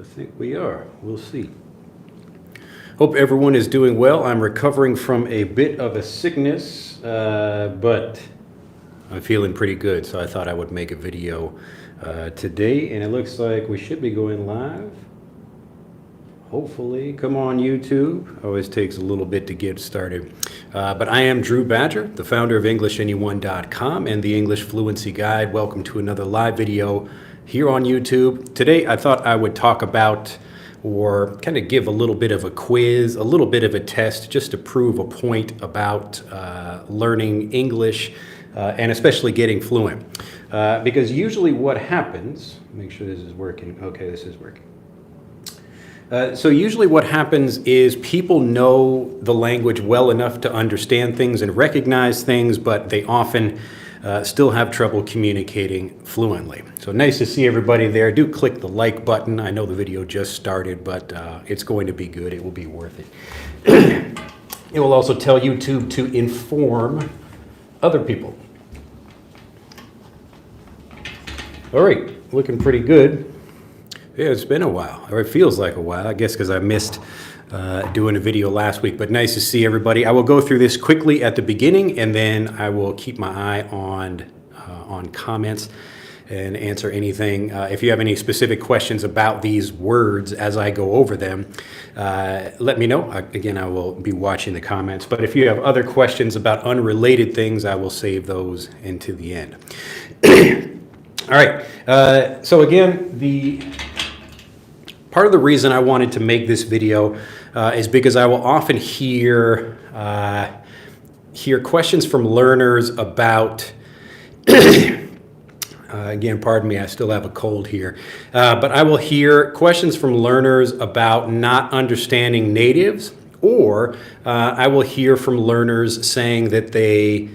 I think we are. We'll see. Hope everyone is doing well. I'm recovering from a bit of a sickness, but I'm feeling pretty good, so I thought I would make a video today, and it looks like we should be going live. Hopefully. Come on, YouTube. Always takes a little bit to get started. But I am Drew Badger, the founder of EnglishAnyone.com and the English Fluency Guide. Welcome to another live video here on YouTube. Today, I thought I would talk about or kind of give a little bit of a quiz, a little bit of a test, just to prove a point about learning English and especially getting fluent. Because usually what happens, make sure this is working. Okay, this is working. So usually what happens is people know the language well enough to understand things and recognize things, but they often still have trouble communicating fluently. So nice to see everybody there. Do click the like button. I know the video just started, but it's going to be good. It will be worth it. It will also tell YouTube to inform other people. All right, looking pretty good. Yeah, it's been a while, or it feels like a while, I guess, because I missed doing a video last week, but nice to see everybody. I will go through this quickly at the beginning, and then I will keep my eye on comments and answer anything. If you have any specific questions about these words as I go over them, let me know. Again, I will be watching the comments, but if you have other questions about unrelated things, I will save those into the end. All right, so again, part of the reason I wanted to make this video is because I will often hear questions from learners about, again, pardon me, I still have a cold here, but I will hear questions from learners about not understanding natives, or I will hear from learners saying that they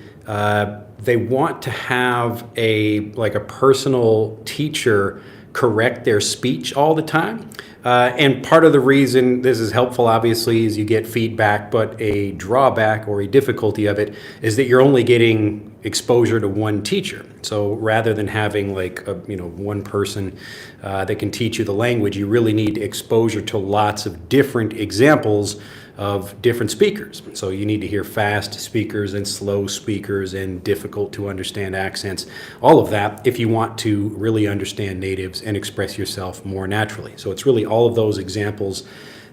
want to have a personal teacher correct their speech all the time. And part of the reason this is helpful, obviously, is you get feedback, but a drawback or a difficulty of it is that you're only getting exposure to one teacher. So rather than having one person that can teach you the language, you really need exposure to lots of different examples of different speakers. So you need to hear fast speakers and slow speakers and difficult to understand accents, all of that, if you want to really understand natives and express yourself more naturally. So it's really all of those examples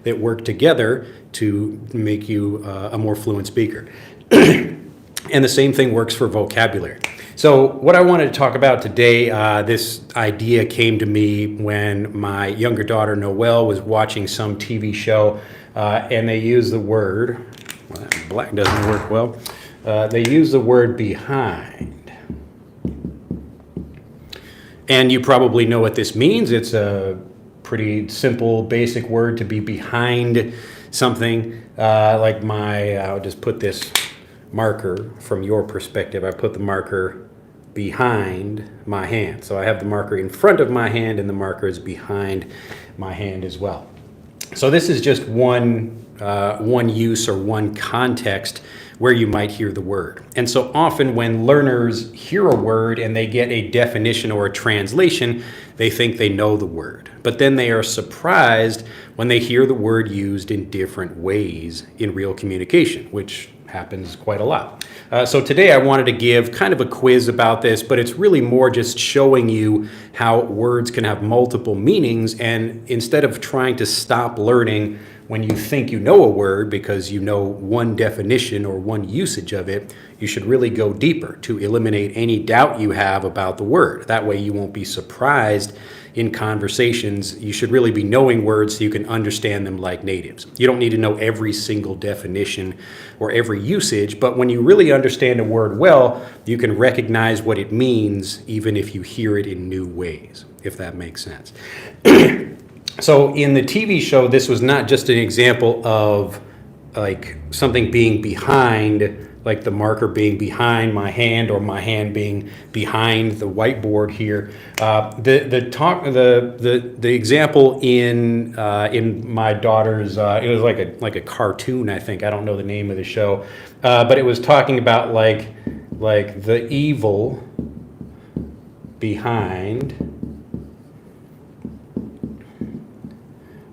that work together to make you a more fluent speaker. And the same thing works for vocabulary. So what I wanted to talk about today, this idea came to me when my younger daughter Noelle was watching some TV show, and they use the word, well, black doesn't work well, they use the word behind. And you probably know what this means. It's a pretty simple, basic word, to be behind something. I'll just put this marker from your perspective. I put the marker behind my hand. So I have the marker in front of my hand, and the marker is behind my hand as well. So this is just one use or one context where you might hear the word. And so often when learners hear a word and they get a definition or a translation, they think they know the word. But then they are surprised when they hear the word used in different ways in real communication, which happens quite a lot. So today I wanted to give kind of a quiz about this, but it's really more just showing you how words can have multiple meanings, and instead of trying to stop learning when you think you know a word because you know one definition or one usage of it, you should really go deeper to eliminate any doubt you have about the word. That way you won't be surprised in conversations. You should really be knowing words so you can understand them like natives. You don't need to know every single definition or every usage, but when you really understand a word well, you can recognize what it means even if you hear it in new ways, if that makes sense. So in the TV show, this was not just an example of something being behind, like the marker being behind my hand or my hand being behind the whiteboard here. The example in my daughter's it was like a cartoon, I think. I don't know the name of the show, but it was talking about like the evil behind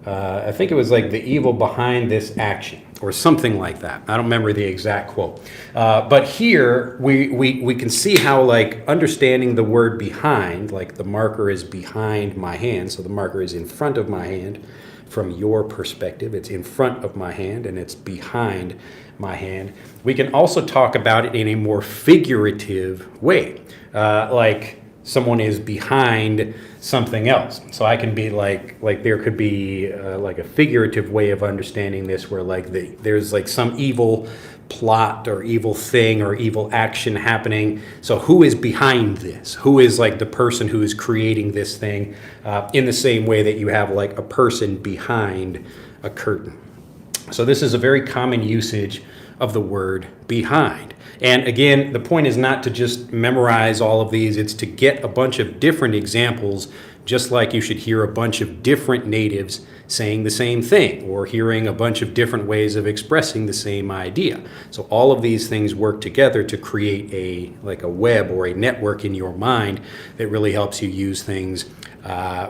I think it was like the evil behind this action or something like that. I don't remember the exact quote. But here we can see how like understanding the word behind, like the marker is behind my hand. So the marker is in front of my hand. From your perspective, it's in front of my hand and it's behind my hand. We can also talk about it in a more figurative way, like someone is behind something else. So I can be like there could be like a figurative way of understanding this, where like there's like some evil plot or evil thing or evil action happening. So who is behind this? Who is like the person who is creating this thing? In the same way that you have like a person behind a curtain. So this is a very common usage of the word behind. And again, the point is not to just memorize all of these, it's to get a bunch of different examples, just like you should hear a bunch of different natives saying the same thing, or hearing a bunch of different ways of expressing the same idea. So all of these things work together to create a web or a network in your mind that really helps you use things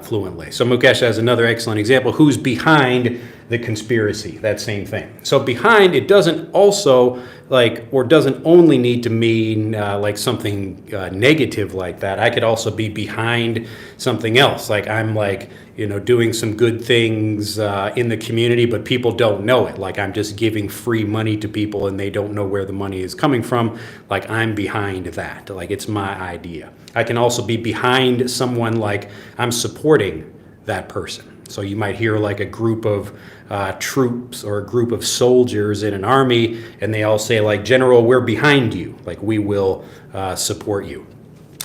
fluently. So Mukesh has another excellent example. Who's behind the conspiracy? That same thing. So behind, it doesn't also doesn't only need to mean like something negative like that. I could also be behind something else. Like I'm doing some good things in the community, but people don't know it. Like I'm just giving free money to people and they don't know where the money is coming from. Like I'm behind that. Like it's my idea. I can also be behind someone, like I'm supporting that person. So you might hear like a group of troops or a group of soldiers in an army, and they all say like, General, we're behind you. Like we will support you.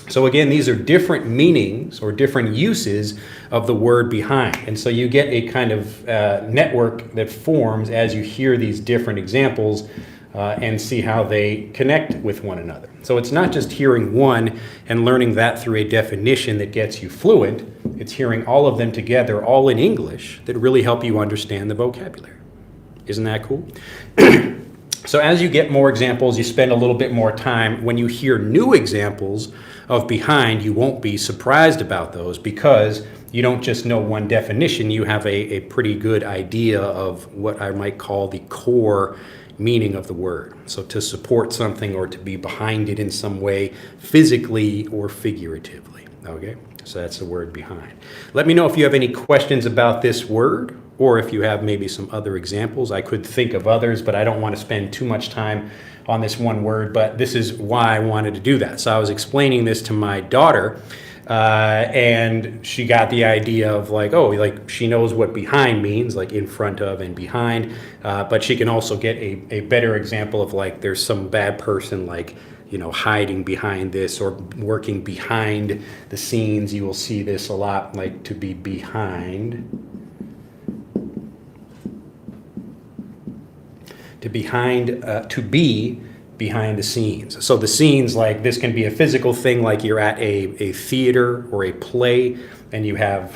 So again, these are different meanings or different uses of the word behind. And so you get a kind of network that forms as you hear these different examples and see how they connect with one another. So it's not just hearing one and learning that through a definition that gets you fluent. It's hearing all of them together, all in English, that really help you understand the vocabulary. Isn't that cool? So as you get more examples, you spend a little bit more time. When you hear new examples of behind, you won't be surprised about those, because you don't just know one definition. You have a pretty good idea of what I might call the core meaning of the word. So to support something or to be behind it in some way, physically or figuratively. Okay, so that's the word behind. Let me know if you have any questions about this word, or if you have maybe some other examples. I could think of others, but I don't want to spend too much time on this one word, but this is why I wanted to do that. So I was explaining this to my daughter, and she got the idea of like, oh, like she knows what behind means, like in front of and behind, but she can also get a better example of like there's some bad person like, hiding behind this or working behind the scenes. You will see this a lot, like to be behind. To be behind the scenes. So the scenes, like this can be a physical thing, like you're at a theater or a play and you have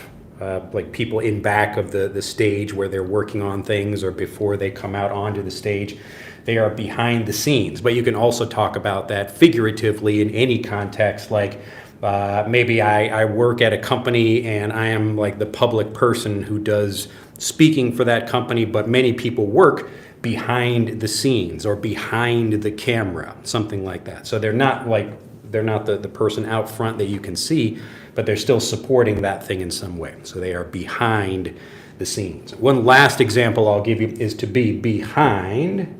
like people in back of the stage where they're working on things, or before they come out onto the stage. They are behind the scenes. But you can also talk about that figuratively in any context, like maybe I work at a company and I am like the public person who does speaking for that company, but many people work behind the scenes or behind the camera, something like that. So they're not the person out front that you can see, but they're still supporting that thing in some way. So they are behind the scenes. One last example I'll give you is to be behind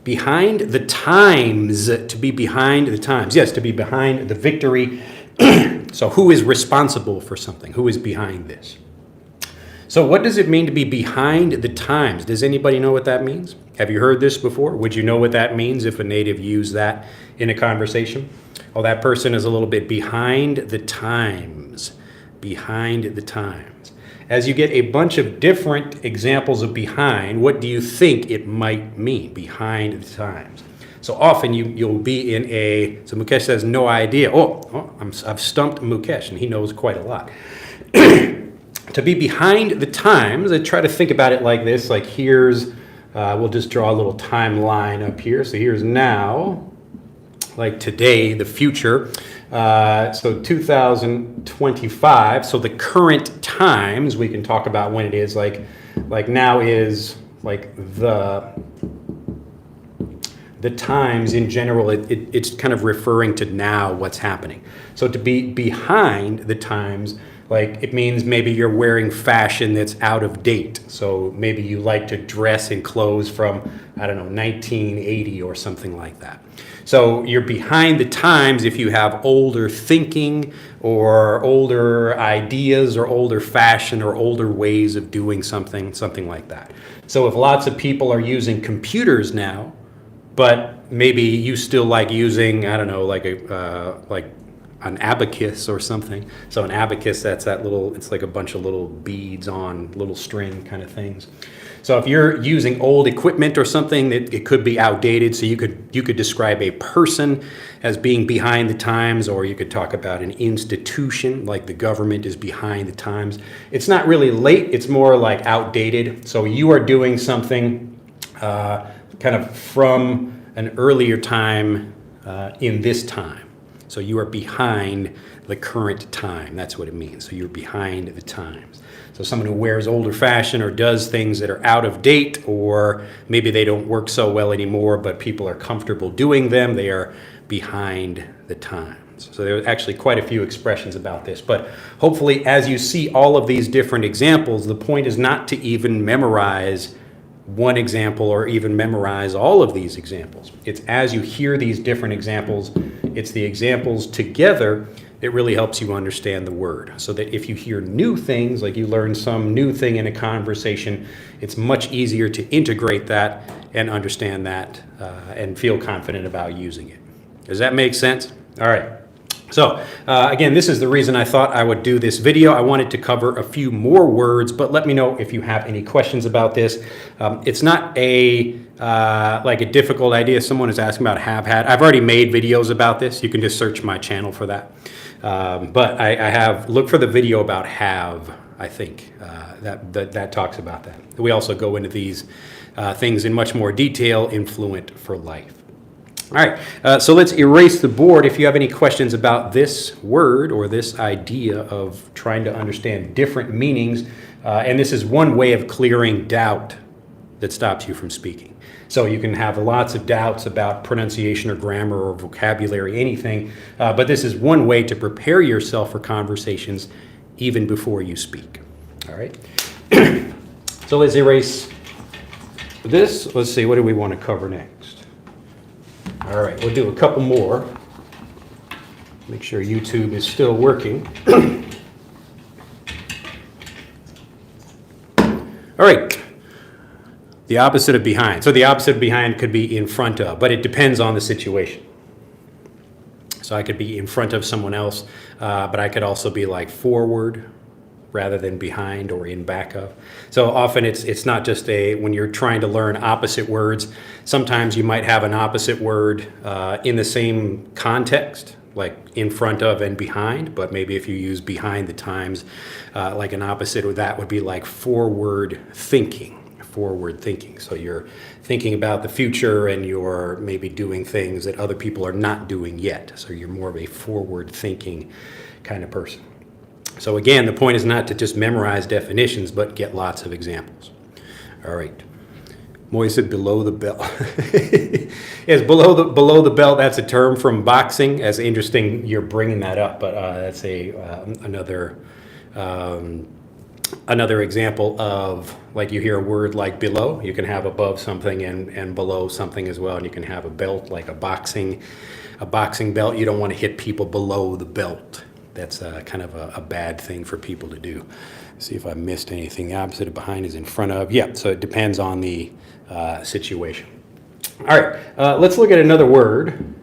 the times. To be behind the times. Yes, to be behind the victory. So who is responsible for something? Who is behind this? So what does it mean to be behind the times? Does anybody know what that means? Have you heard this before? Would you know what that means if a native used that in a conversation? Oh, that person is a little bit behind the times. Behind the times. As you get a bunch of different examples of behind, what do you think it might mean? Behind the times. So often you'll be in so Mukesh has no idea. I've stumped Mukesh, and he knows quite a lot. To be behind the times, I try to think about it like this. Like here's, we'll just draw a little timeline up here. So here's now. like today, the future. So 2025. So the current times, we can talk about when it is. Like now is like the times in general. It's kind of referring to now what's happening. So to be behind the times, like it means maybe you're wearing fashion that's out of date. So maybe you like to dress in clothes from, I don't know, 1980 or something like that. So you're behind the times if you have older thinking or older ideas or older fashion or older ways of doing something like that. So if lots of people are using computers now, but maybe you still like using, I don't know, like an abacus or something. So an abacus, that's that little, it's like a bunch of little beads on little string kind of things. So if you're using old equipment or something, it could be outdated. So you could describe a person as being behind the times, or you could talk about an institution, like the government is behind the times. It's not really late, it's more like outdated. So you are doing something kind of from an earlier time in this time. So you are behind the current time. That's what it means. So you're behind the times. So someone who wears older fashion or does things that are out of date, or maybe they don't work so well anymore, but people are comfortable doing them, they are behind the times. So there are actually quite a few expressions about this. But hopefully as you see all of these different examples, the point is not to even memorize one example or even memorize all of these examples. It's as you hear these different examples, it's the examples together that really helps you understand the word. So that if you hear new things, like you learn some new thing in a conversation, it's much easier to integrate that and understand that and feel confident about using it. Does that make sense? All right. So again, this is the reason I thought I would do this video. I wanted to cover a few more words, but let me know if you have any questions about this. It's not like a difficult idea. Someone is asking about have had. I've already made videos about this. You can just search my channel for that. But I have, look for the video about have, I think, that talks about that. We also go into these things in much more detail in Fluent for Life. All right, so let's erase the board. If you have any questions about this word or this idea of trying to understand different meanings, and this is one way of clearing doubt that stops you from speaking. So you can have lots of doubts about pronunciation or grammar or vocabulary, anything, but this is one way to prepare yourself for conversations even before you speak. All right, so let's erase this. Let's see, what do we want to cover next? All right, we'll do a couple more. Make sure YouTube is still working. All right, the opposite of behind. So the opposite of behind could be in front of, but it depends on the situation. So I could be in front of someone else, but I could also be like forward rather than behind or in back of. So often it's not just when you're trying to learn opposite words, sometimes you might have an opposite word in the same context, like in front of and behind, but maybe if you use behind the times, like an opposite of that would be like forward thinking. So you're thinking about the future and you're maybe doing things that other people are not doing yet. So you're more of a forward thinking kind of person. So again, the point is not to just memorize definitions, but get lots of examples. All right. Moy said below the belt. Yes, below the belt, that's a term from boxing. That's interesting you're bringing that up, but that's another example of, like, you hear a word like below. You can have above something and below something as well, and you can have a belt like a boxing belt. You don't want to hit people below the belt. That's kind of a bad thing for people to do. See if I missed anything. The opposite of behind is in front of. Yeah, so it depends on the situation. All right, let's look at another word,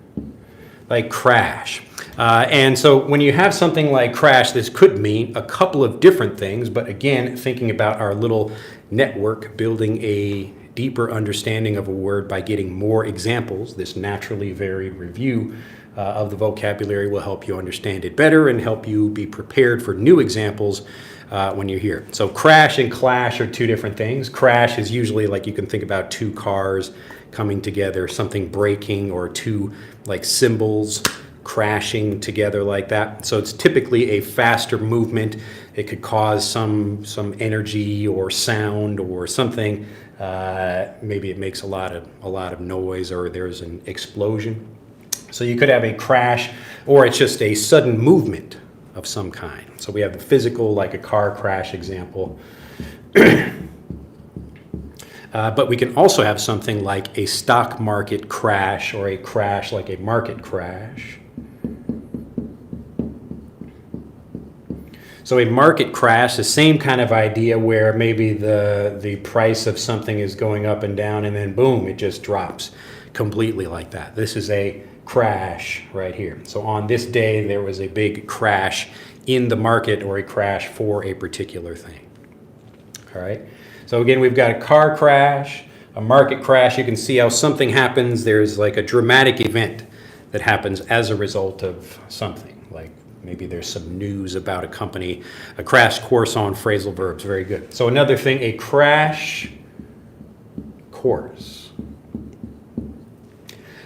like crash. And so when you have something like crash, this could mean a couple of different things, but again, thinking about our little network, building a deeper understanding of a word by getting more examples, this naturally varied review of the vocabulary will help you understand it better and help you be prepared for new examples when you're here. So crash and clash are two different things. Crash is usually like, you can think about two cars coming together, something breaking, or two like cymbals crashing together like that. So it's typically a faster movement. It could cause some energy or sound or something. Maybe it makes a lot of noise, or there's an explosion. So you could have a crash, or it's just a sudden movement of some kind. So we have the physical, like a car crash example. But we can also have something like a stock market crash, or a crash like a market crash. So a market crash, the same kind of idea where maybe the price of something is going up and down, and then boom, it just drops completely like that. This is a crash right here. So on this day, there was a big crash in the market, or a crash for a particular thing. All right. So again, we've got a car crash, a market crash. You can see how something happens. There's like a dramatic event that happens as a result of something. Like maybe there's some news about a company. A crash course on phrasal verbs. Very good. So another thing, a crash course.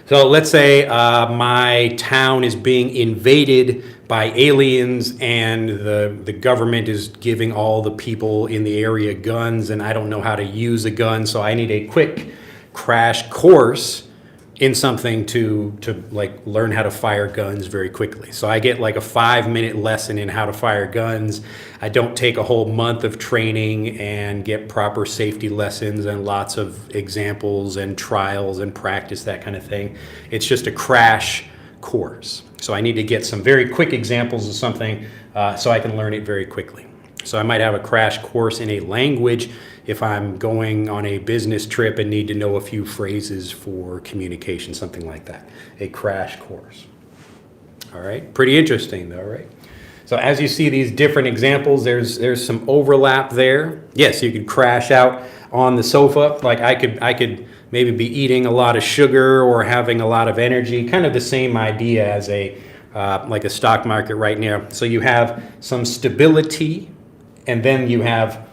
So let's say my town is being invaded by aliens, and the government is giving all the people in the area guns, and I don't know how to use a gun, so I need a quick crash course in something to like learn how to fire guns very quickly. So I get like a 5-minute lesson in how to fire guns. I don't take a whole month of training and get proper safety lessons and lots of examples and trials and practice, that kind of thing. It's just a crash course. So I need to get some very quick examples of something so I can learn it very quickly. So I might have a crash course in a language if I'm going on a business trip and need to know a few phrases for communication, something like that. A crash course. All right, pretty interesting though, right? So as you see these different examples, there's some overlap there. Yes, you could crash out on the sofa. Like I could maybe be eating a lot of sugar or having a lot of energy. Kind of the same idea as like a stock market right now. So you have some stability, and then you have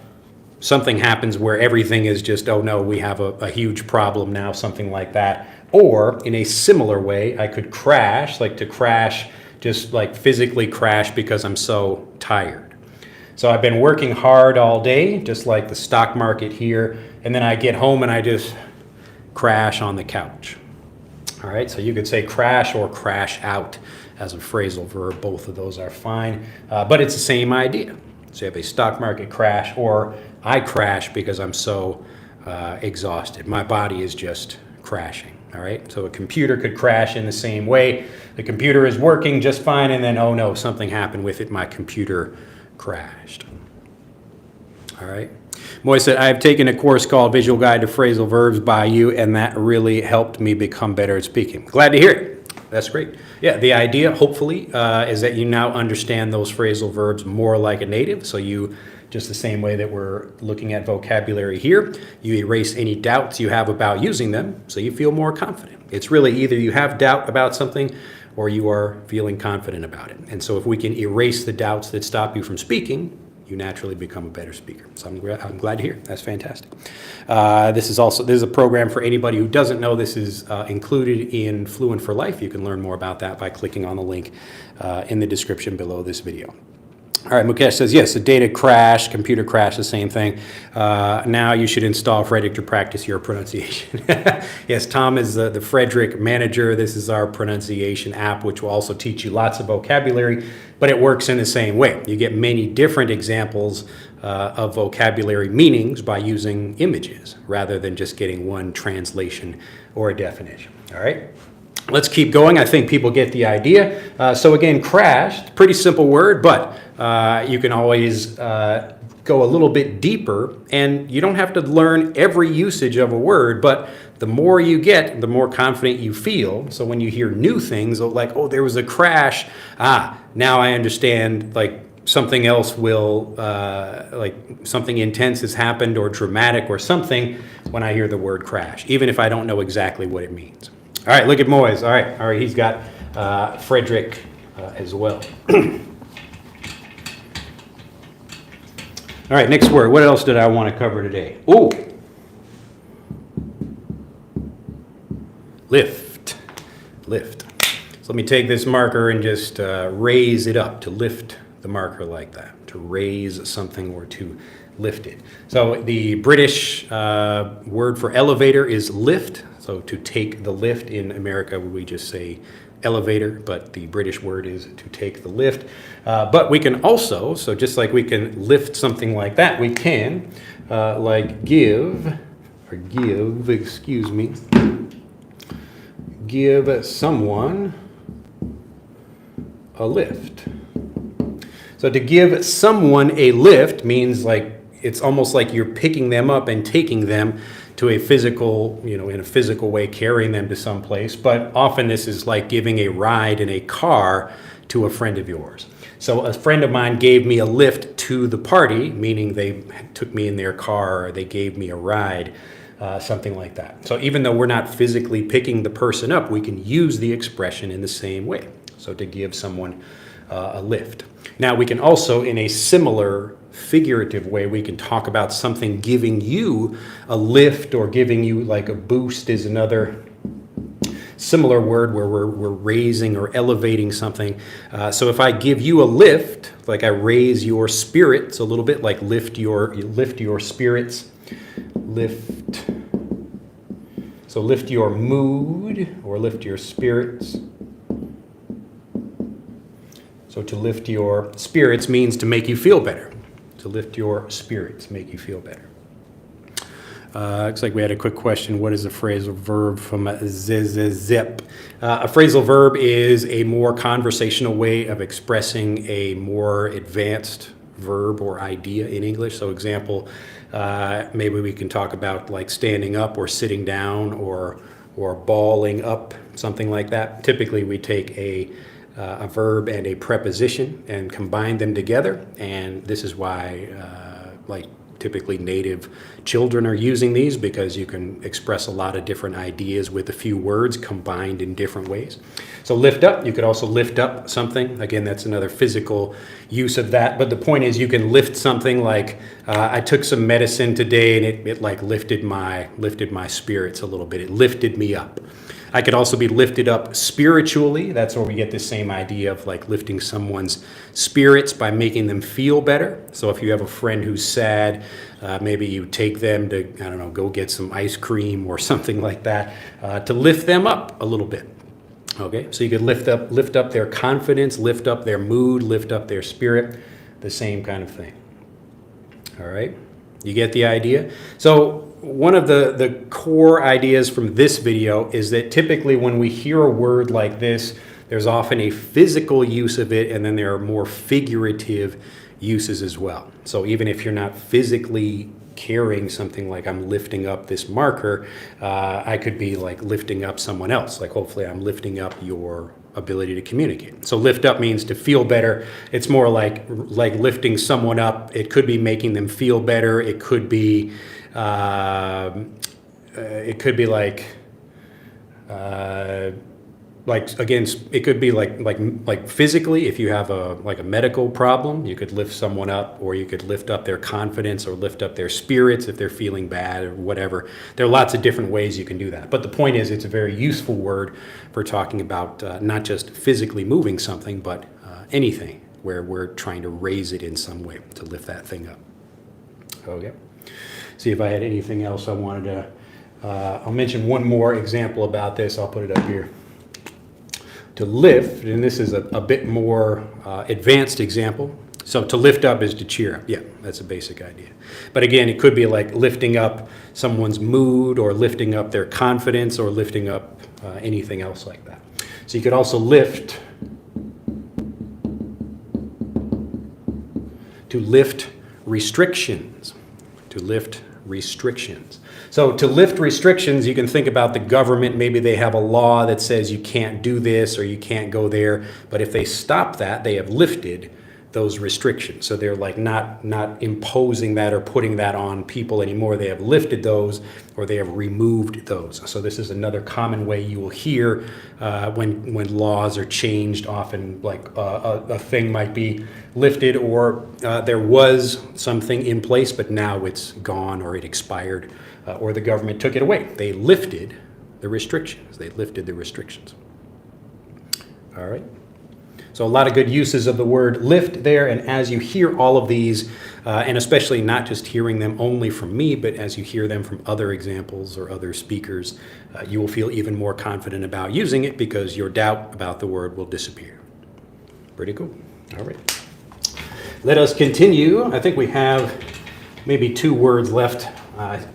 something happens where everything is just, oh no, we have a huge problem now, something like that. Or in a similar way, I could crash, like to crash, just like physically crash because I'm so tired. So I've been working hard all day, just like the stock market here, and then I get home and I just crash on the couch. All right, so you could say crash or crash out as a phrasal verb. Both of those are fine, but it's the same idea. So you have a stock market crash, or I crash because I'm so exhausted. My body is just crashing. All right, so a computer could crash in the same way. The computer is working just fine, and then, oh no, something happened with it. My computer crashed. All right. Moy said, I've taken a course called Visual Guide to Phrasal Verbs by you, and that really helped me become better at speaking. Glad to hear it. That's great. Yeah, the idea, hopefully, is that you now understand those phrasal verbs more like a native. So you, just the same way that we're looking at vocabulary here, you erase any doubts you have about using them so you feel more confident. It's really either you have doubt about something or you are feeling confident about it. And so if we can erase the doubts that stop you from speaking, you naturally become a better speaker. So I'm glad to hear. That's fantastic. This is a program for anybody who doesn't know. This is included in Fluent for Life. You can learn more about that by clicking on the link in the description below this video. All right, Mukesh says, yes, a data crash, computer crash, the same thing. Now you should install Frederick to practice your pronunciation. Yes, Tom is the Frederick manager. This is our pronunciation app, which will also teach you lots of vocabulary, but it works in the same way. You get many different examples of vocabulary meanings by using images rather than just getting one translation or a definition. All right? Let's keep going. I think people get the idea. So again, crash, pretty simple word, but you can always go a little bit deeper, and you don't have to learn every usage of a word, but the more you get, the more confident you feel. So when you hear new things like, oh, there was a crash, now I understand, like something else will, like something intense has happened or dramatic or something when I hear the word crash, even if I don't know exactly what it means. All right, look at Moyes. All right, he's got Frederick as well. All right, next word. What else did I want to cover today? Ooh. lift, lift. So let me take this marker and just raise it up, to lift the marker like that, to raise something or to lift it. So the British word for elevator is lift. So to take the lift, in America we just say elevator, but the British word is to take the lift. But we can also, so just like we can lift something like that, we can like give, excuse me, give someone a lift. So to give someone a lift means like, it's almost like you're picking them up and taking them to a physical, in a physical way, carrying them to some place. But often this is like giving a ride in a car to a friend of yours. So a friend of mine gave me a lift to the party, meaning they took me in their car, or they gave me a ride, something like that. So even though we're not physically picking the person up, we can use the expression in the same way. So to give someone a lift. Now we can also, in a similar figurative way, we can talk about something giving you a lift, or giving you like a boost is another similar word where we're raising or elevating something. So if I give you a lift, like I raise your spirits a little bit, like lift your spirits, lift. So lift your mood or lift your spirits. So to lift your spirits means to make you feel better. To lift your spirits, make you feel better. Looks like we had a quick question. What is a phrasal verb from zip? A phrasal verb is a more conversational way of expressing a more advanced verb or idea in English. So example, maybe we can talk about like standing up or sitting down or balling up, something like that. Typically we take a verb and a preposition and combine them together, and this is why like typically native children are using these, because you can express a lot of different ideas with a few words combined in different ways. So lift up, you could also lift up something. Again, that's another physical use of that, but the point is you can lift something like I took some medicine today and it like lifted my spirits a little bit. It lifted me up. I could also be lifted up spiritually. That's where we get the same idea of like lifting someone's spirits by making them feel better. So if you have a friend who's sad, maybe you take them to, I don't know, go get some ice cream or something like that, to lift them up a little bit. Okay, so you could lift up their confidence, lift up their mood, lift up their spirit, the same kind of thing. All right, you get the idea? So one of the core ideas from this video is that typically when we hear a word like this, there's often a physical use of it, and then there are more figurative uses as well. So even if you're not physically carrying something like I'm lifting up this marker, I could be like lifting up someone else. Like hopefully I'm lifting up your ability to communicate. So lift up means to feel better. It's more like lifting someone up. It could be making them feel better. It could be again, it could be like physically, if you have a medical problem, you could lift someone up, or you could lift up their confidence or lift up their spirits if they're feeling bad or whatever. There are lots of different ways you can do that. But the point is, it's a very useful word for talking about not just physically moving something, but anything where we're trying to raise it in some way, to lift that thing up. Okay. See if I had anything else I wanted to, I'll mention one more example about this. I'll put it up here. To lift, and this is a bit more advanced example. So to lift up is to cheer up. Yeah, that's a basic idea. But again, it could be like lifting up someone's mood, or lifting up their confidence, or lifting up anything else like that. So you could also lift, to lift restrictions. To lift restrictions. So to lift restrictions, you can think about the government. Maybe they have a law that says you can't do this or you can't go there. But if they stop that, they have lifted those restrictions. So they're like not imposing that or putting that on people anymore. They have lifted those, or they have removed those. So this is another common way you will hear when laws are changed. Often like a thing might be lifted, or there was something in place, but now it's gone, or it expired, or the government took it away. They lifted the restrictions. They lifted the restrictions. All right. So a lot of good uses of the word lift there, and as you hear all of these, and especially not just hearing them only from me, but as you hear them from other examples or other speakers, you will feel even more confident about using it because your doubt about the word will disappear. Pretty cool. All right. Let us continue. I think we have maybe 2 words left. I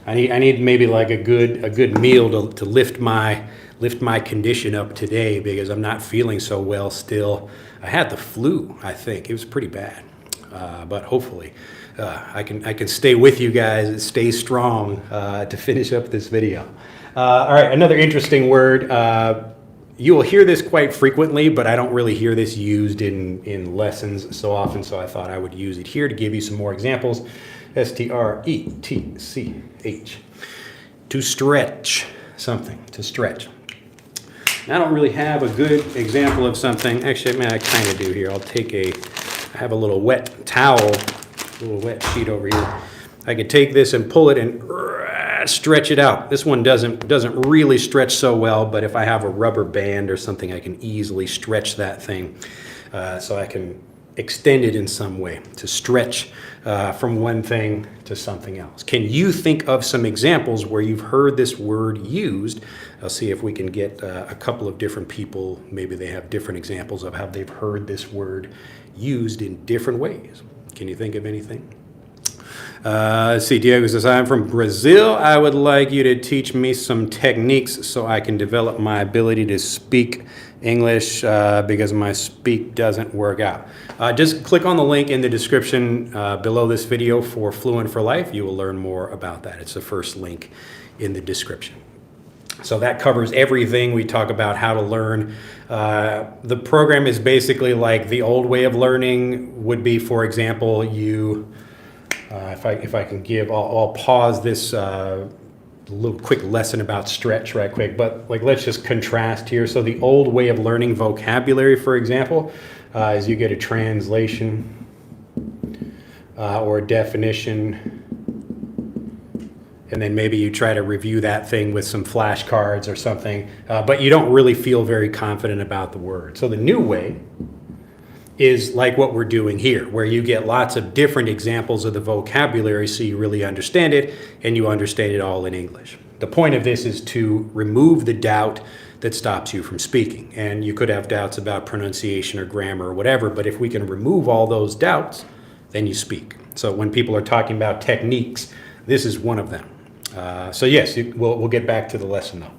need maybe like a good meal to lift my condition up today because I'm not feeling so well still. I had the flu, I think. It was pretty bad. But hopefully I can stay with you guys and stay strong to finish up this video. All right, another interesting word. You will hear this quite frequently, but I don't really hear this used in lessons so often, so I thought I would use it here to give you some more examples. S-T-R-E-T-C-H. To stretch something, to stretch. I don't really have a good example of something. Actually, I kind of do here. I have a little wet towel, a little wet sheet over here. I could take this and pull it and stretch it out. This one doesn't really stretch so well, but if I have a rubber band or something, I can easily stretch that thing. So I can extend it in some way to stretch from one thing to something else. Can you think of some examples where you've heard this word used? I'll see if we can get a couple of different people. Maybe they have different examples of how they've heard this word used in different ways. Can you think of anything? Let's see, Diego says, I'm from Brazil. I would like you to teach me some techniques so I can develop my ability to speak English because my speak doesn't work out. Just click on the link in the description below this video for Fluent for Life. You will learn more about that. It's the first link in the description. So that covers everything. We talk about how to learn. The program is basically like the old way of learning would be, for example, if I can give, I'll pause this little quick lesson about stretch right quick, but like let's just contrast here. So the old way of learning vocabulary, for example, is you get a translation or a definition, and then maybe you try to review that thing with some flashcards or something, but you don't really feel very confident about the word. So the new way is like what we're doing here, where you get lots of different examples of the vocabulary so you really understand it, and you understand it all in English. The point of this is to remove the doubt that stops you from speaking. And you could have doubts about pronunciation or grammar or whatever, but if we can remove all those doubts, then you speak. So when people are talking about techniques, this is one of them. So yes, we'll get back to the lesson though.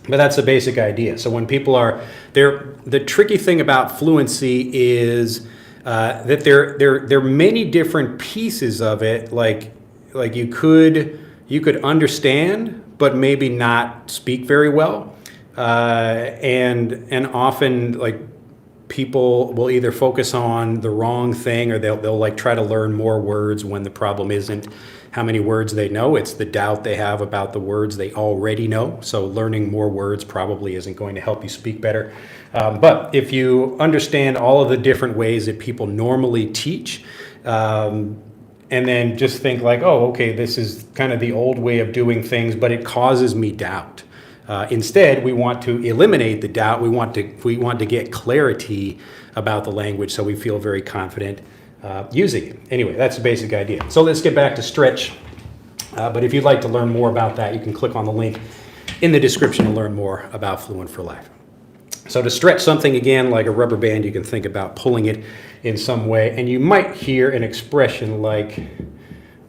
But that's the basic idea. So when people are there, the tricky thing about fluency is that there are many different pieces of it. Like you could understand, but maybe not speak very well. And often like people will either focus on the wrong thing or they'll like try to learn more words when the problem isn't how many words they know. It's the doubt they have about the words they already know. So learning more words probably isn't going to help you speak better. But if you understand all of the different ways that people normally teach, and then just think like, oh, okay, this is kind of the old way of doing things, but it causes me doubt. Instead, we want to eliminate the doubt. We want to get clarity about the language so we feel very confident using it. Anyway, that's the basic idea. So let's get back to stretch. But if you'd like to learn more about that, you can click on the link in the description to learn more about Fluent for Life. So to stretch something, again, like a rubber band, you can think about pulling it in some way. And you might hear an expression like,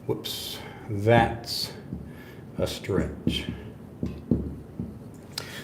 whoops, that's a stretch.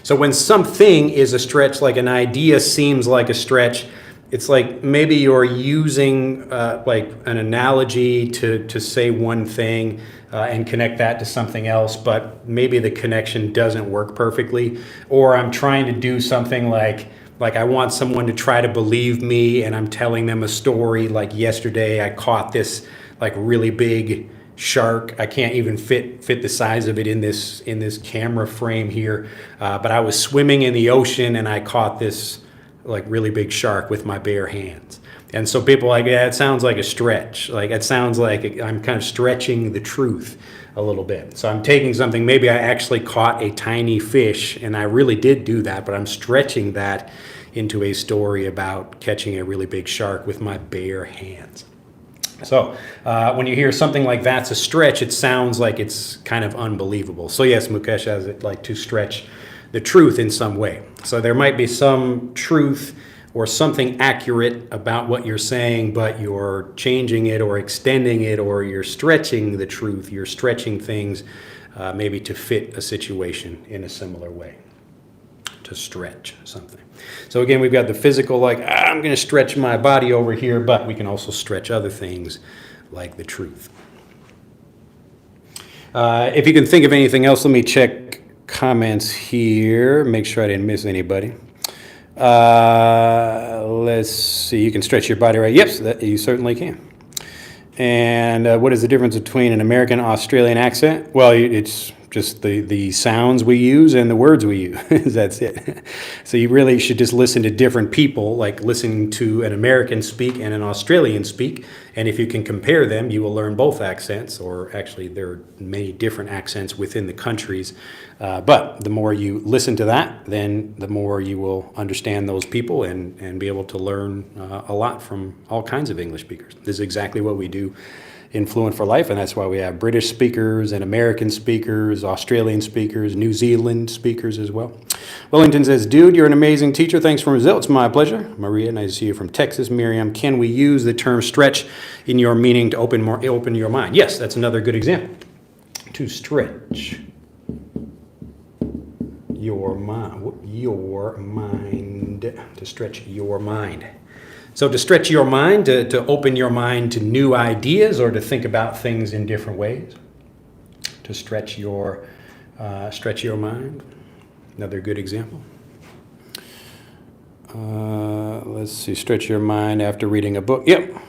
So when something is a stretch, like an idea seems like a stretch, it's like maybe you're using like an analogy to say one thing and connect that to something else, but maybe the connection doesn't work perfectly. Or I'm trying to do something like I want someone to try to believe me, and I'm telling them a story like yesterday I caught this like really big shark. I can't even fit the size of it in this camera frame here, but I was swimming in the ocean and I caught this like really big shark with my bare hands. And so people are like, yeah, it sounds like a stretch. Like it sounds like I'm kind of stretching the truth a little bit. So I'm taking something, maybe I actually caught a tiny fish, and I really did do that, but I'm stretching that into a story about catching a really big shark with my bare hands. So when you hear something like that's a stretch, it sounds like it's kind of unbelievable. So yes, Mukesh has it like to stretch the truth in some way. So there might be some truth or something accurate about what you're saying, but you're changing it or extending it, or you're stretching the truth. You're stretching things maybe to fit a situation in a similar way, to stretch something. So again, we've got the physical, like I'm going to stretch my body over here, but we can also stretch other things like the truth. If you can think of anything else, let me check comments here, make sure I didn't miss anybody. Let's see, you can stretch your body, right? Yes, that you certainly can. And what is the difference between an American and Australian accent? Well, it's just the sounds we use and the words we use. That's it. So you really should just listen to different people, like listening to an American speak and an Australian speak. And if you can compare them, you will learn both accents, or actually there are many different accents within the countries. But the more you listen to that, then the more you will understand those people and be able to learn a lot from all kinds of English speakers. This is exactly what we do in Fluent for Life, and that's why we have British speakers and American speakers, Australian speakers, New Zealand speakers as well. Wellington says, dude, you're an amazing teacher. Thanks from Brazil. It's my pleasure. Maria, nice to see you from Texas. Miriam, can we use the term stretch in your meaning to open your mind? Yes, that's another good example. To stretch your mind, to stretch your mind. So to stretch your mind, to open your mind to new ideas or to think about things in different ways. To stretch your mind. Another good example. Let's see, stretch your mind after reading a book. Yep.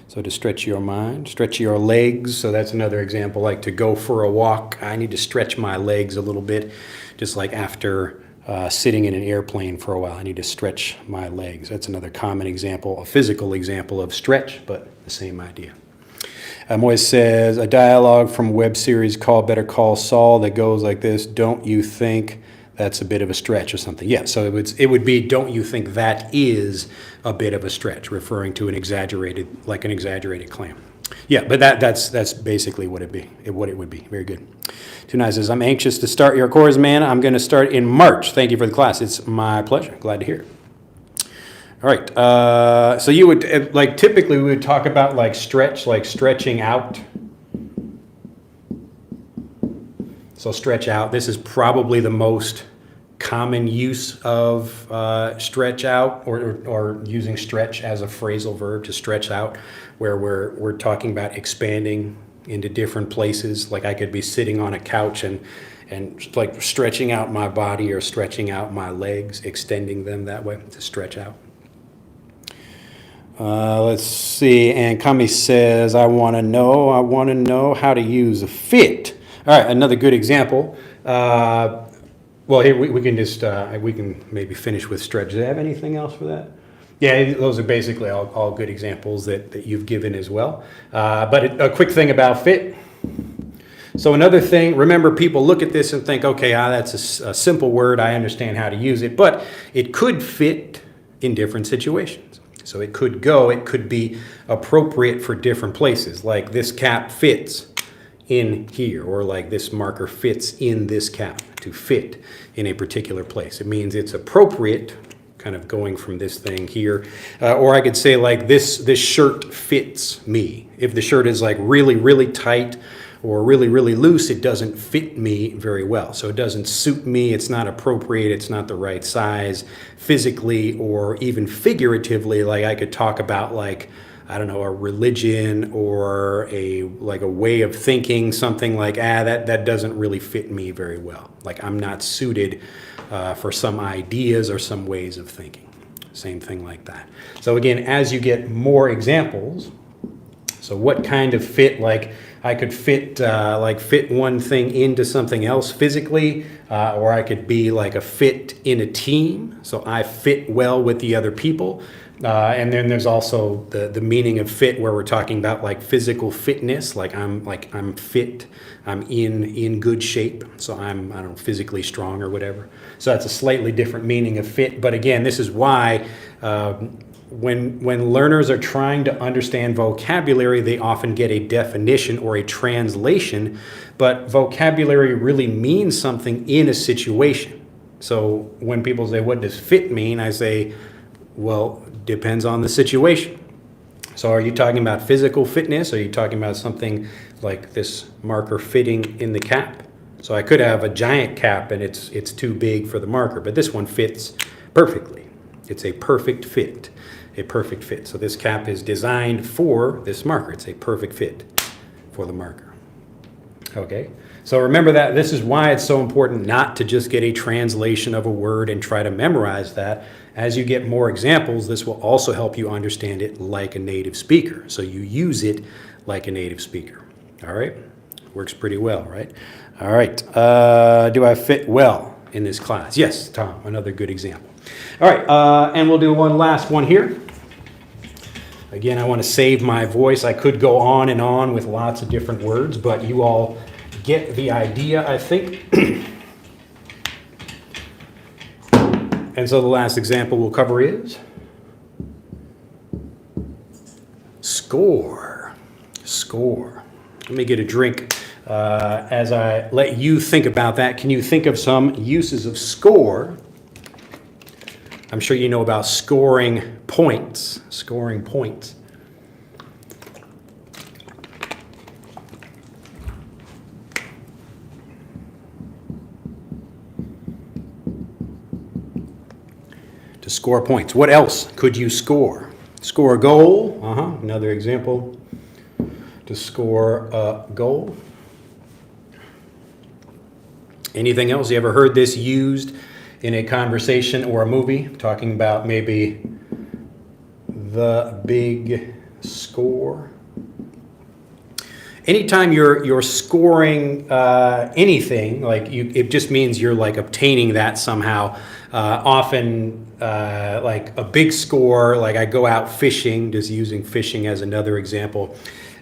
So to stretch your mind, stretch your legs. So that's another example, like to go for a walk. I need to stretch my legs a little bit, just like after sitting in an airplane for a while. I need to stretch my legs. That's another common example, a physical example of stretch, but the same idea. Moise says, a dialogue from a web series called Better Call Saul that goes like this, don't you think that's a bit of a stretch or something? Yeah, so it would be, don't you think that is a bit of a stretch, referring to an exaggerated claim. Yeah, but that's basically what it would be. Very good. Tunai says, I'm anxious to start your course, man. I'm going to start in March. Thank you for the class. It's my pleasure. Glad to hear it. All right. So you would, typically we would talk about stretch, like stretching out. So stretch out. This is probably the most common use of stretch out, or using stretch as a phrasal verb, to stretch out, where we're talking about expanding into different places. Like I could be sitting on a couch and like stretching out my body or stretching out my legs, extending them that way, to stretch out. Let's see, and Kami says, I want to know how to use a fit. All right, another good example. Well, here we can just we can maybe finish with stretch. Do they have anything else for that? Yeah, those are basically all good examples that you've given as well. But a quick thing about fit. So another thing, remember, people look at this and think, okay, that's a simple word. I understand how to use it, but it could fit in different situations. So it could be appropriate for different places. Like this cap fits in here, or like this marker fits in this cap, to fit in a particular place. It means it's appropriate, kind of going from this thing here. Or I could say like this shirt fits me. If the shirt is like really, really tight or really, really loose, it doesn't fit me very well. So it doesn't suit me, it's not appropriate, it's not the right size physically or even figuratively. Like I could talk about like, I don't know, a religion or a way of thinking, something like, that doesn't really fit me very well. Like I'm not suited for some ideas or some ways of thinking. Same thing like that. So again, as you get more examples, So what kind of fit? Like I could fit fit one thing into something else physically, or I could be like a fit in a team. So I fit well with the other people. And then there's also the meaning of fit, where we're talking about like physical fitness, like I'm fit, I'm in good shape, so I'm, I don't know, physically strong or whatever. So that's a slightly different meaning of fit. But again, this is why when learners are trying to understand vocabulary, they often get a definition or a translation, but vocabulary really means something in a situation. So when people say, what does fit mean? I say, well, depends on the situation. So are you talking about physical fitness? Are you talking about something like this marker fitting in the cap? So I could have a giant cap and it's too big for the marker, but this one fits perfectly. It's a perfect fit, a perfect fit. So this cap is designed for this marker. It's a perfect fit for the marker. Okay, so remember that this is why it's so important not to just get a translation of a word and try to memorize that. As you get more examples, this will also help you understand it like a native speaker. So you use it like a native speaker. All right, works pretty well, right? All right, do I fit well in this class? Yes, Tom, another good example. All right, and we'll do one last one here. Again, I want to save my voice. I could go on and on with lots of different words, but you all get the idea, I think. And so the last example we'll cover is score. Score. Let me get a drink as I let you think about that. Can you think of some uses of score? I'm sure you know about scoring points. Scoring points. To score points. What else could you score? Score a goal. Another example. To score a goal. Anything else? You ever heard this used in a conversation or a movie? Talking about maybe the big score. Anytime you're scoring anything, like it just means you're like obtaining that somehow. Often, like a big score, like I go out fishing, just using fishing as another example.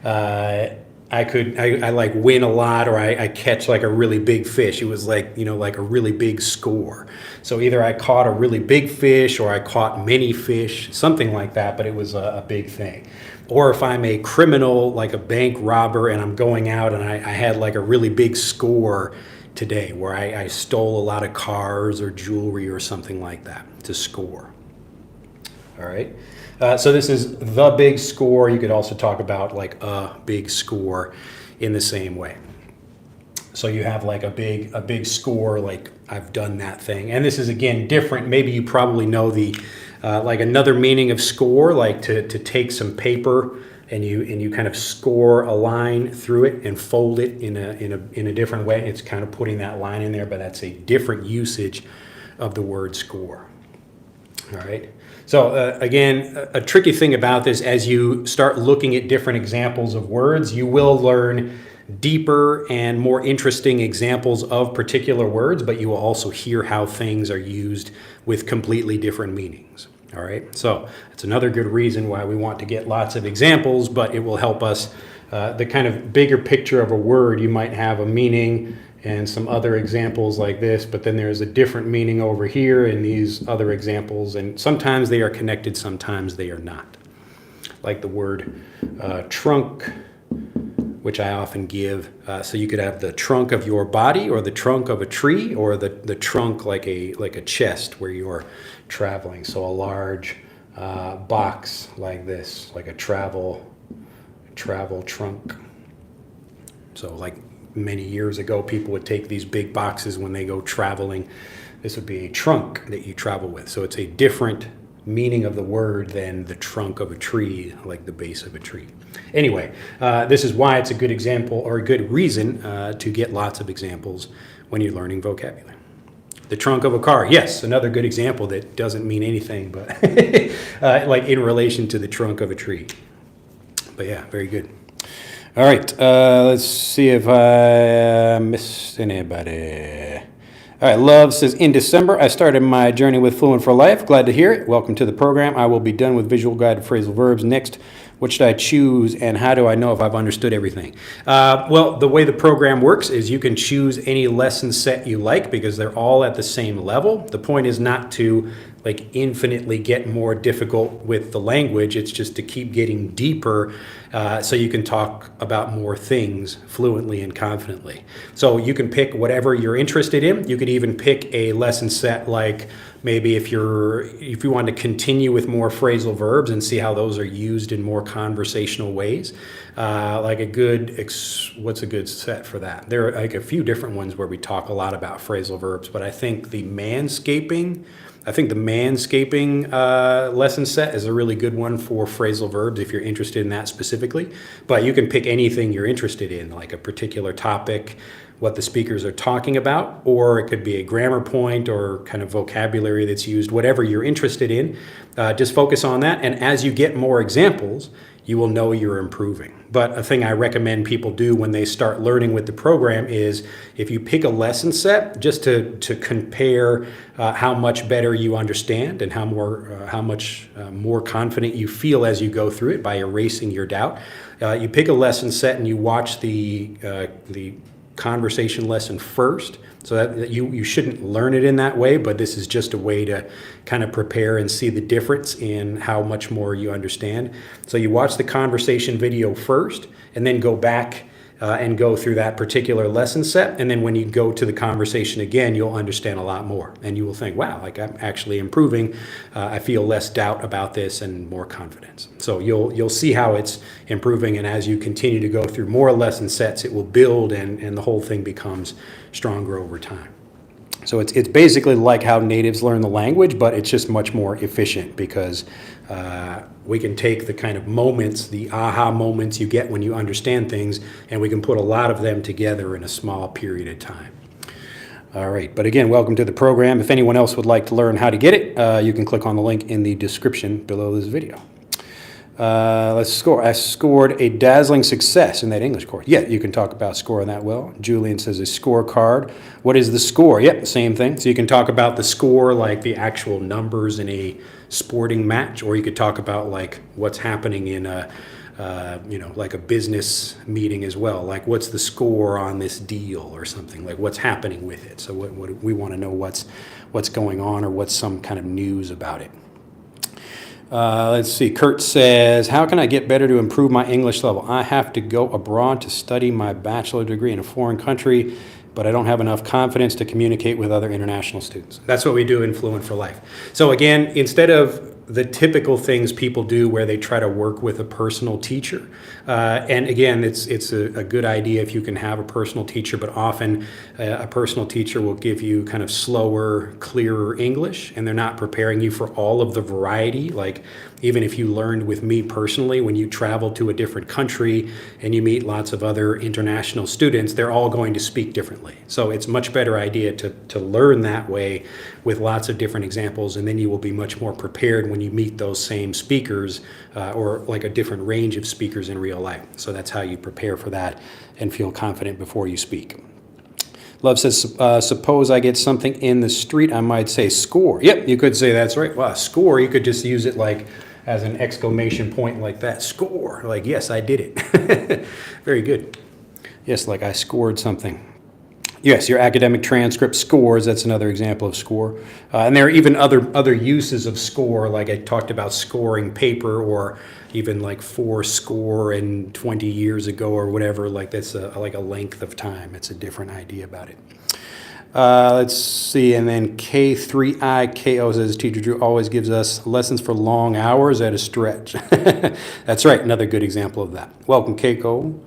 I like win a lot, or I catch like a really big fish. It was like, like a really big score. So either I caught a really big fish or I caught many fish, something like that, but it was a big thing. Or if I'm a criminal, like a bank robber, and I'm going out and I had like a really big score today where I stole a lot of cars or jewelry or something like that, to score. All right. So this is the big score. You could also talk about like a big score in the same way. So you have like a big score, like I've done that thing. And this is again different. Maybe you probably know the like another meaning of score, like to take some paper and you kind of score a line through it and fold it in a different way. It's kind of putting that line in there, but that's a different usage of the word score. All right. So again, a tricky thing about this, as you start looking at different examples of words, you will learn deeper and more interesting examples of particular words, but you will also hear how things are used with completely different meanings. All right, so it's another good reason why we want to get lots of examples, but it will help us, the kind of bigger picture of a word. You might have a meaning and some other examples like this, but then there's a different meaning over here in these other examples, and sometimes they are connected, sometimes they are not. Like the word trunk, which I often give. So you could have the trunk of your body, or the trunk of a tree, or the trunk like a chest where you're traveling. So a large box like this, like a travel trunk. So like many years ago, people would take these big boxes when they go traveling. This would be a trunk that you travel with. So it's a different meaning of the word than the trunk of a tree, like the base of a tree. Anyway, this is why it's a good example, or a good reason to get lots of examples when you're learning vocabulary. The trunk of a car, yes, another good example that doesn't mean anything, but like in relation to the trunk of a tree. But yeah, very good. All right, let's see if I missed anybody. All right, Love says, in December, I started my journey with Fluent for Life. Glad to hear it. Welcome to the program. I will be done with visual guided phrasal verbs next. What should I choose, and how do I know if I've understood everything? Well, the way the program works is you can choose any lesson set you like because they're all at the same level. The point is not to like infinitely get more difficult with the language. It's just to keep getting deeper so you can talk about more things fluently and confidently. So you can pick whatever you're interested in. You could even pick a lesson set like maybe if you want to continue with more phrasal verbs and see how those are used in more conversational ways. What's a good set for that? There are like a few different ones where we talk a lot about phrasal verbs, but I think the manscaping lesson set is a really good one for phrasal verbs if you're interested in that specifically. But you can pick anything you're interested in, like a particular topic, what the speakers are talking about, or it could be a grammar point or kind of vocabulary that's used, whatever you're interested in. Just focus on that. And as you get more examples, you will know you're improving. But a thing I recommend people do when they start learning with the program is if you pick a lesson set, just to compare how much better you understand and how much more confident you feel as you go through it by erasing your doubt. You pick a lesson set and you watch the conversation lesson first, so that you shouldn't learn it in that way, but this is just a way to kind of prepare and see the difference in how much more you understand. So you watch the conversation video first and then go back and go through that particular lesson set, and then when you go to the conversation again, you'll understand a lot more and you will think, wow, like I'm actually improving. I feel less doubt about this and more confidence. So you'll see how it's improving, and as you continue to go through more lesson sets, it will build and the whole thing becomes stronger over time. So it's basically like how natives learn the language, but it's just much more efficient because we can take the kind of moments, the aha moments you get when you understand things, and we can put a lot of them together in a small period of time. All right, but again, welcome to the program. If anyone else would like to learn how to get it, you can click on the link in the description below this video. Let's score. I scored a dazzling success in that English course. Yeah, you can talk about scoring that well. Julian says a scorecard. What is the score? Yep, same thing. So you can talk about the score like the actual numbers in a sporting match, or you could talk about like what's happening in a like a business meeting as well. Like what's the score on this deal or something, like what's happening with it. So what we want to know what's going on or what's some kind of news about it. Let's see. Kurt says, how can I get better to improve my English level? I have to go abroad to study my bachelor degree in a foreign country, but I don't have enough confidence to communicate with other international students. That's what we do in Fluent for Life. So again, instead of the typical things people do where they try to work with a personal teacher, and again, it's a good idea if you can have a personal teacher, but often a personal teacher will give you kind of slower, clearer English, and they're not preparing you for all of the variety. Like even if you learned with me personally, when you travel to a different country and you meet lots of other international students, they're all going to speak differently. So it's a much better idea to learn that way with lots of different examples, and then you will be much more prepared when you meet those same speakers or like a different range of speakers in real life. So that's how you prepare for that and feel confident before you speak. Love says, suppose I get something in the street, I might say score. Yep, you could say that's right. Well, score, you could just use it like as an exclamation point like that. Score, like, yes, I did it. Very good. Yes, like I scored something. Yes, your academic transcript scores, that's another example of score. And there are even other uses of score, like I talked about scoring paper, or even like 4 and 20 years ago or whatever, like that's like a length of time. It's a different idea about it. Let's see, and then K3IKO says, Teacher Drew always gives us lessons for long hours at a stretch. That's right, another good example of that. Welcome, Keiko.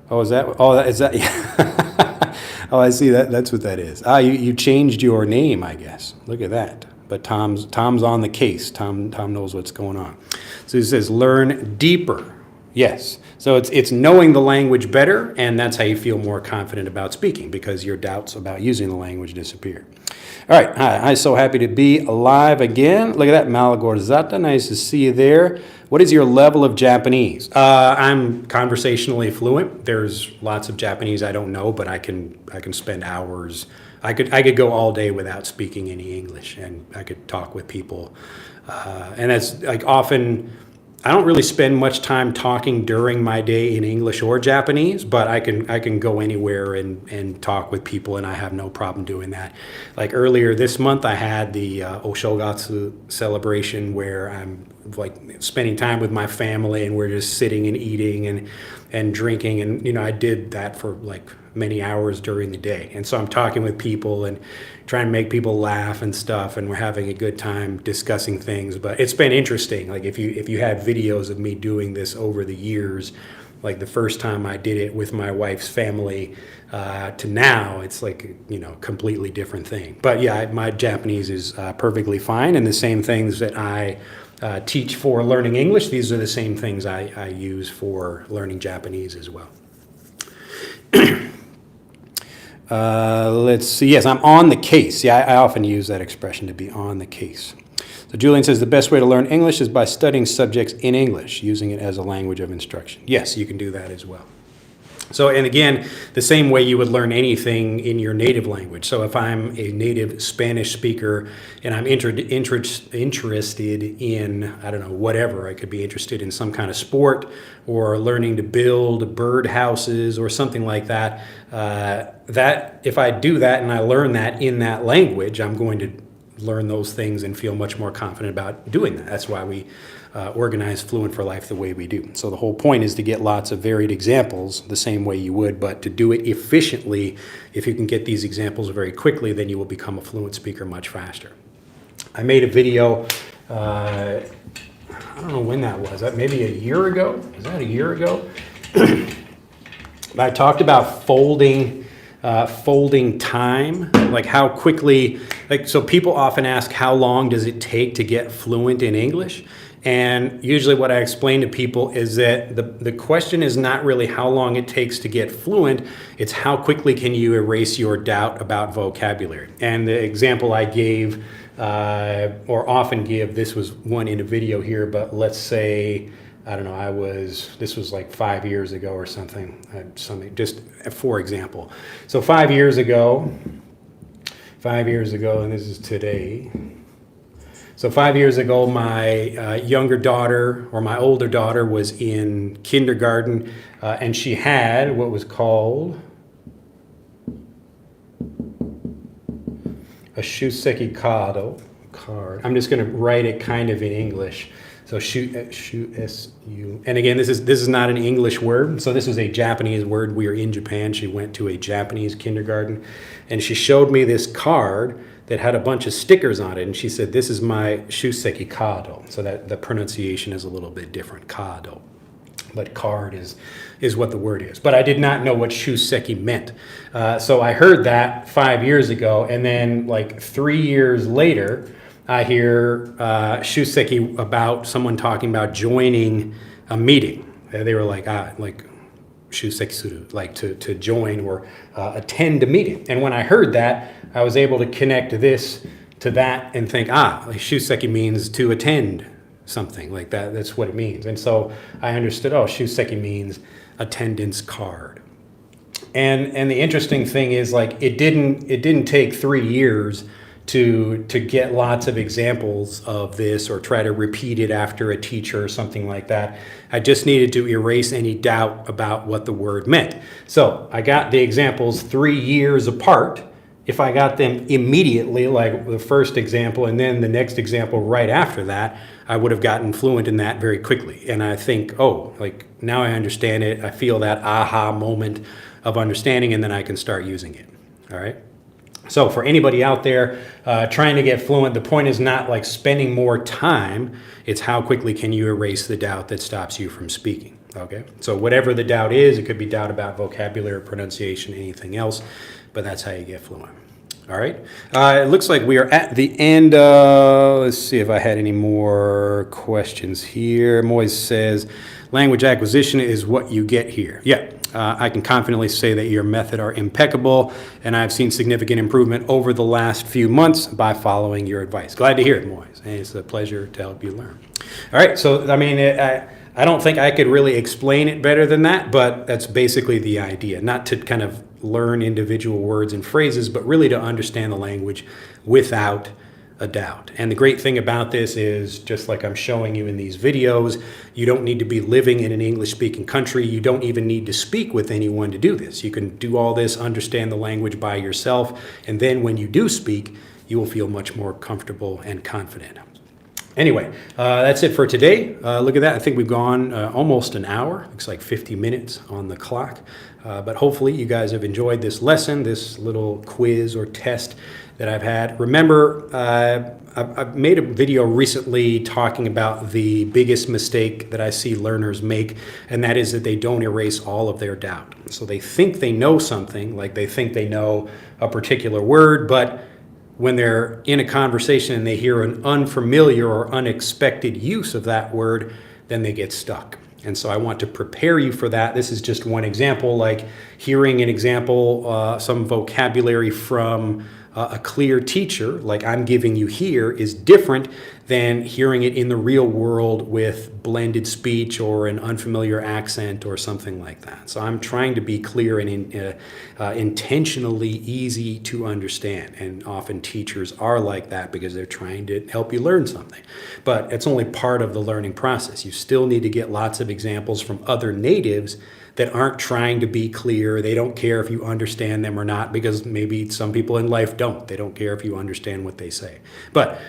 Oh, is that? Yeah. Oh, I see. That's what that is. You changed your name, I guess. Look at that. But Tom's on the case. Tom knows what's going on. So he says, learn deeper. Yes. So it's knowing the language better, and that's how you feel more confident about speaking because your doubts about using the language disappear. All right. Hi. I'm so happy to be alive again. Look at that, Malagorzata. Nice to see you there. What is your level of Japanese? I'm conversationally fluent. There's lots of Japanese I don't know, but I can spend hours. I could go all day without speaking any English, and I could talk with people. And that's like often. I don't really spend much time talking during my day in English or Japanese, but I can go anywhere and talk with people, and I have no problem doing that. Like earlier this month, I had the Oshogatsu celebration where I'm like spending time with my family, and we're just sitting and eating and drinking, and I did that for like many hours during the day, and so I'm talking with people and trying to make people laugh and stuff, and we're having a good time discussing things. But it's been interesting. Like if you had videos of me doing this over the years, like the first time I did it with my wife's family to now, it's like completely different thing. But yeah, my Japanese is perfectly fine, and the same things that I teach for learning English, these are the same things I use for learning Japanese as well. Let's see. Yes, I'm on the case. Yeah, I often use that expression, to be on the case. So Julian says the best way to learn English is by studying subjects in English, using it as a language of instruction. Yes, you can do that as well. So, and again, the same way you would learn anything in your native language. So if I'm a native Spanish speaker and I'm interested in, I don't know, whatever, I could be interested in some kind of sport or learning to build bird houses or something like that, that if I do that and I learn that in that language, I'm going to learn those things and feel much more confident about doing that. That's why we organize Fluent for Life the way we do. So the whole point is to get lots of varied examples the same way you would, but to do it efficiently. If you can get these examples very quickly, then you will become a fluent speaker much faster. I made a video, I don't know when that was, maybe a year ago? Was that a year ago? I talked about folding time, like how quickly, so people often ask how long does it take to get fluent in English? And usually what I explain to people is that the question is not really how long it takes to get fluent, it's how quickly can you erase your doubt about vocabulary. And the example I gave, or often give, this was one in a video here, but let's say, I don't know, this was like 5 years ago or something, just for example. So 5 years ago, and this is today. So 5 years ago, my younger daughter, or my older daughter, was in kindergarten, and she had what was called a shuseki card. I'm just going to write it kind of in English. So shu, and again, this is not an English word. So this is a Japanese word. We are in Japan. She went to a Japanese kindergarten, and she showed me this card that had a bunch of stickers on it, and she said, "This is my shuseki kado." So that the pronunciation is a little bit different, kado, but card is what the word is. But I did not know what shuseki meant. So I heard that 5 years ago, and then like 3 years later, I hear shuseki about someone talking about joining a meeting. They were like shuseki suru, like to join or attend a meeting. And when I heard that, I was able to connect this to that and think, like shuseki means to attend something like that. That's what it means. And so I understood, shuseki means attendance card. And the interesting thing is, like, it didn't take 3 years to get lots of examples of this or try to repeat it after a teacher or something like that. I just needed to erase any doubt about what the word meant. So I got the examples 3 years apart. If I got them immediately, like the first example and then the next example right after that, I would have gotten fluent in that very quickly. And I think, like now I understand it. I feel that aha moment of understanding, and then I can start using it. All right. So for anybody out there trying to get fluent, the point is not like spending more time. It's how quickly can you erase the doubt that stops you from speaking. Okay. So whatever the doubt is, it could be doubt about vocabulary, pronunciation, anything else, but that's how you get fluent. All right. It looks like we are at the end. Let's see if I had any more questions here. Moise says, language acquisition is what you get here. Yeah. I can confidently say that your method are impeccable, and I've seen significant improvement over the last few months by following your advice. Glad to hear it, Moise. And it's a pleasure to help you learn. All right. So, I mean, I don't think I could really explain it better than that, but that's basically the idea. Not to kind of learn individual words and phrases, but really to understand the language without a doubt. And the great thing about this is, just like I'm showing you in these videos, you don't need to be living in an English-speaking country. You don't even need to speak with anyone to do this. You can do all this, understand the language by yourself, and then when you do speak, you will feel much more comfortable and confident. Anyway, that's it for today. Look at that. I think we've gone almost an hour. Looks like 50 minutes on the clock. But hopefully you guys have enjoyed this lesson, this little quiz or test that I've had. Remember, I've made a video recently talking about the biggest mistake that I see learners make, and that is that they don't erase all of their doubt. So they think they know something, like they think they know a particular word, but when they're in a conversation and they hear an unfamiliar or unexpected use of that word, then they get stuck. And so I want to prepare you for that. This is just one example, like hearing an example, some vocabulary from a clear teacher, like I'm giving you here, is different than hearing it in the real world with blended speech or an unfamiliar accent or something like that. So I'm trying to be clear and intentionally easy to understand. And often teachers are like that because they're trying to help you learn something. But it's only part of the learning process. You still need to get lots of examples from other natives that aren't trying to be clear. They don't care if you understand them or not, because maybe some people in life don't. They don't care if you understand what they say. But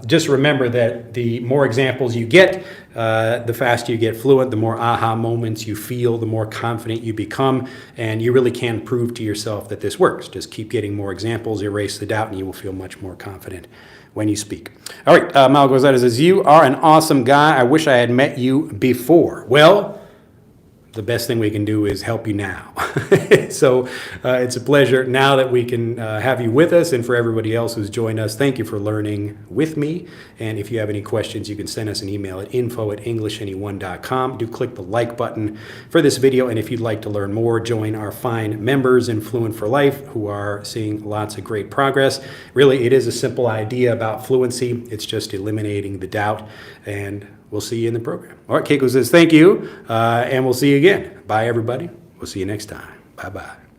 just remember that the more examples you get, the faster you get fluent, the more aha moments you feel, the more confident you become, and you really can prove to yourself that this works. Just keep getting more examples, erase the doubt, and you will feel much more confident when you speak. All right, Mal Gozada says, you are an awesome guy. I wish I had met you before. Well, the best thing we can do is help you now. So it's a pleasure now that we can have you with us, and for everybody else who's joined us, thank you for learning with me. And if you have any questions, you can send us an email at info@englishanyone.com. Do click the like button for this video, and if you'd like to learn more, join our fine members in Fluent for Life who are seeing lots of great progress. Really, it is a simple idea about fluency. It's just eliminating the doubt, and we'll see you in the program. All right, Keiko says thank you, and we'll see you again. Bye, everybody. We'll see you next time. Bye-bye.